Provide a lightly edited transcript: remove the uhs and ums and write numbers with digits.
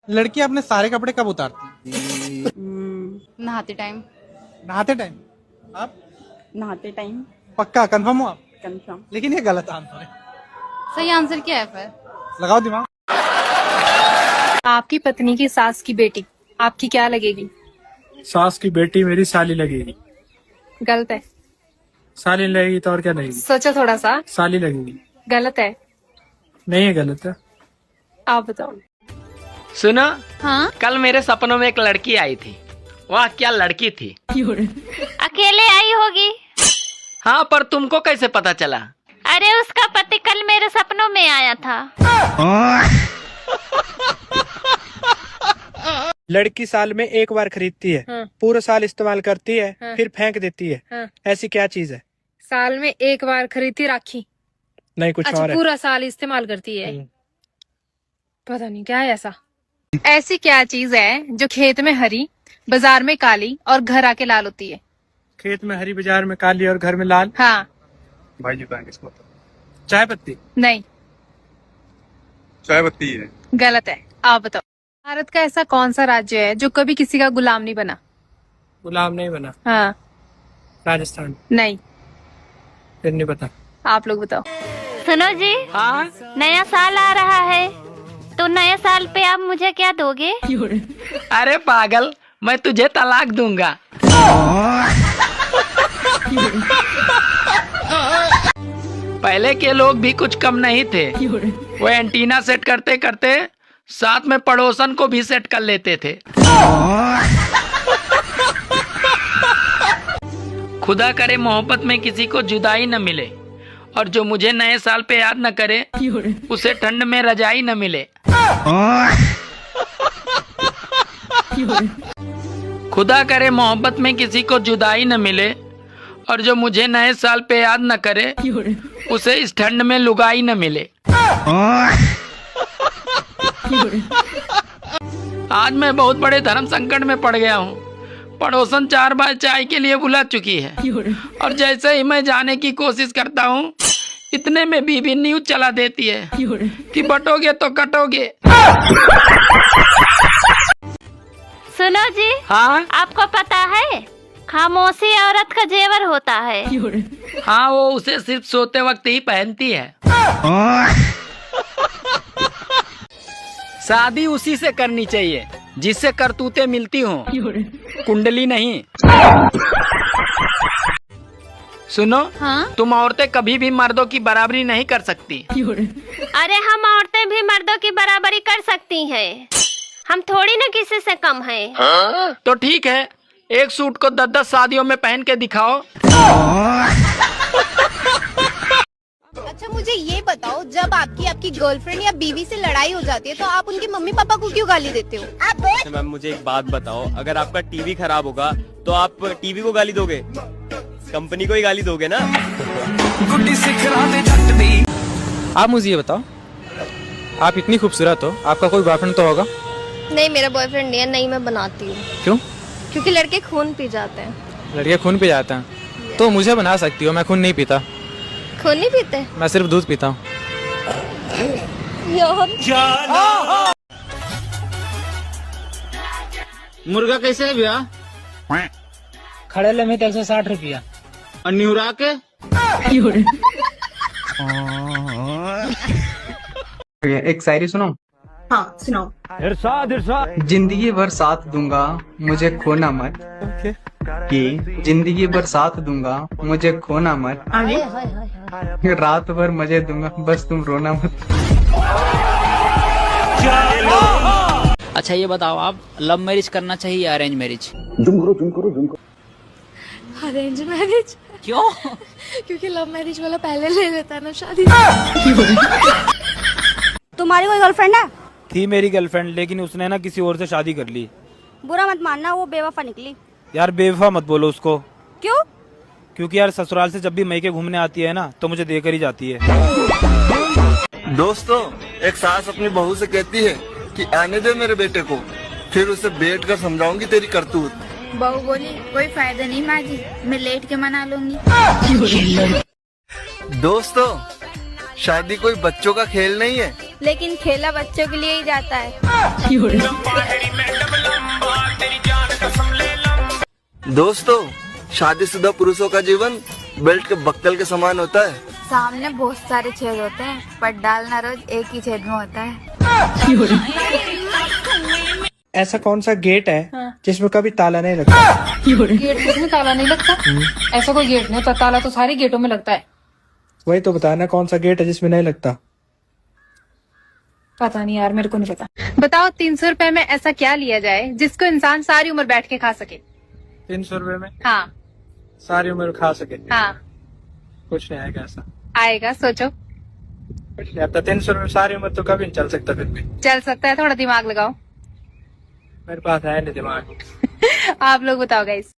लड़की अपने सारे कपड़े कब उतारती है? नहाते टाइम। नहाते टाइम। आप? नहाते टाइम। पक्का कंफर्म हो आप? कंफर्म। लेकिन ये गलत आंसर है। सही आंसर क्या है फिर? लगाओ दिमाग। आपकी पत्नी की सास की बेटी आपकी क्या लगेगी? सास की बेटी मेरी साली लगेगी। गलत है। साली लगेगी तो और क्या लगेगी? सोचो थोड़ा सा। साली लगेगी। गलत है। नहीं है, गलत है। आप बताओ। सुनो, हाँ? कल मेरे सपनों में एक लड़की आई थी। वाह क्या लड़की थी। अकेले आई होगी। हाँ, पर तुमको कैसे पता चला? अरे उसका पति कल मेरे सपनों में आया था। लड़की साल में एक बार खरीदती है, पूरा साल इस्तेमाल करती है, फिर फेंक देती है। ऐसी क्या चीज है? साल में एक बार खरीदती राखी। नहीं, कुछ अच्छा, और है। पूरा साल इस्तेमाल करती है। पता नहीं क्या है ऐसा। ऐसी क्या चीज है जो खेत में हरी, बाजार में काली और घर आके लाल होती है? खेत में हरी, बाजार में काली और घर में लाल। हाँ। भाई जी बैंक इसको। चाय पत्ती। नहीं। चाय पत्ती है। गलत है। आप बताओ। भारत का ऐसा कौन सा राज्य है जो कभी किसी का गुलाम नहीं बना? गुलाम नहीं बना। हाँ। राजस्थान। नहीं। फिर नहीं पता। आप लोग बताओ। सुनो जी, हाँ? नया साल आ रहा है, तो नए साल पे आप मुझे क्या दोगे? अरे पागल, मैं तुझे तलाक दूंगा। पहले के लोग भी कुछ कम नहीं थे। वो एंटीना सेट करते करते साथ में पड़ोसन को भी सेट कर लेते थे। खुदा करे मोहब्बत में किसी को जुदाई न मिले, और जो मुझे नए साल पे याद न करे उसे ठंड में रजाई न मिले। खुदा करे मोहब्बत में किसी को जुदाई न मिले, और जो मुझे नए साल पे याद न करे उसे इस ठंड में लुगाई न मिले। आज मैं बहुत बड़े धर्म संकट में पड़ गया हूँ। पड़ोसन 4 बार चाय के लिए बुला चुकी है, और जैसे ही मैं जाने की कोशिश करता हूँ इतने में बीबी न्यूज चला देती है कि बटोगे तो कटोगे। सुनो जी, हाँ? आपको पता है खामोशी औरत का जेवर होता है। हाँ, वो उसे सिर्फ सोते वक्त ही पहनती है। शादी उसी से करनी चाहिए जिससे करतूतें मिलती हों, कुंडली नहीं। सुनो, हाँ? तुम औरतें कभी भी मर्दों की बराबरी नहीं कर सकती। अरे हम औरतें भी मर्दों की बराबरी कर सकती हैं। हम थोड़ी ना किसी से कम हैं। तो ठीक है, एक सूट को 10-10 शादियों में पहन के दिखाओ। अच्छा मुझे ये बताओ, जब आपकी गर्लफ्रेंड या बीवी से लड़ाई हो जाती है तो आप उनके मम्मी पापा को क्यों गाली देते हो? मैम मुझे एक बात बताओ, अगर आपका टीवी खराब होगा तो आप टीवी को गाली दोगे? कंपनी को ही गाली दोगे ना? आप मुझे ये बताओ, आप इतनी खूबसूरत हो, आपका कोई बॉयफ्रेंड तो होगा? नहीं, मेरा बॉयफ्रेंड नहीं है, नहीं मैं बनाती हूँ। क्यों? क्योंकि लड़के खून पी जाते हैं। लड़के खून पी जाते हैं तो मुझे बना सकती हो, मैं खून नहीं पीता। खून नहीं पीते? मैं सिर्फ दूध पीता हूँ। मुर्गा कैसे है भैया? खड़े लम्हे 160 रुपया। और न्यूरा के? एक शायरी सुनो। हाँ सुनाओ। इरशाद इरशाद। जिंदगी भर साथ दूंगा मुझे खोना मत, कि जिंदगी भर साथ दूंगा मुझे खोना मत, रात भर मजे दूंगा बस तुम रोना मत। अच्छा ये बताओ, आप लव मैरिज करना चाहिए या अरेंज मैरिज? Arrange marriage. क्यों? क्योंकि लव मैरिज वाला पहले ले लेता है ना शादी। तुम्हारी कोई गर्लफ्रेंड है? थी मेरी गर्लफ्रेंड, लेकिन उसने ना किसी और से शादी कर ली। बुरा मत मानना, वो बेवफा निकली। यार बेवफा मत बोलो उसको। क्यों? क्योंकि यार ससुराल से जब भी मैके घूमने आती है ना तो मुझे देकर ही जाती है। दोस्तों, एक सास अपनी बहू से कहती है कि आने दे मेरे बेटे को, फिर उसे बैठ कर समझाऊंगी तेरी करतूत। बहू बोली कोई फायदा नहीं माँ जी, मैं लेट के मना लूंगी। दोस्तों, शादी कोई बच्चों का खेल नहीं है, लेकिन खेला बच्चों के लिए ही जाता है। दोस्तों, शादीशुदा पुरुषों का जीवन बेल्ट के बक्कल के समान होता है। सामने बहुत सारे छेद होते हैं, पर डालना रोज एक ही छेद में होता है। ऐसा कौन सा गेट है जिसमें कभी ताला नहीं लगता? गेट जिसमें ताला नहीं लगता? ऐसा कोई गेट नहीं होता, ताला तो सारे गेटों में लगता है। वही तो बताना, कौन सा गेट है जिसमें नहीं लगता? पता नहीं यार, मेरे को नहीं पता। बताओ 300 रुपए में ऐसा क्या लिया जाए जिसको इंसान सारी उम्र बैठ के खा सके? 300 रुपए में हाँ सारी उम्र खा सके? हाँ कुछ नहीं आएगा ऐसा। आएगा, सोचो। कुछ नहीं आता। 300 रुपए सारी उम्र तो कभी नहीं चल सकता। फिर भी चल सकता है, थोड़ा दिमाग लगाओ। मेरे पास है नहीं दिमाग। आप लोग बताओ गाइस।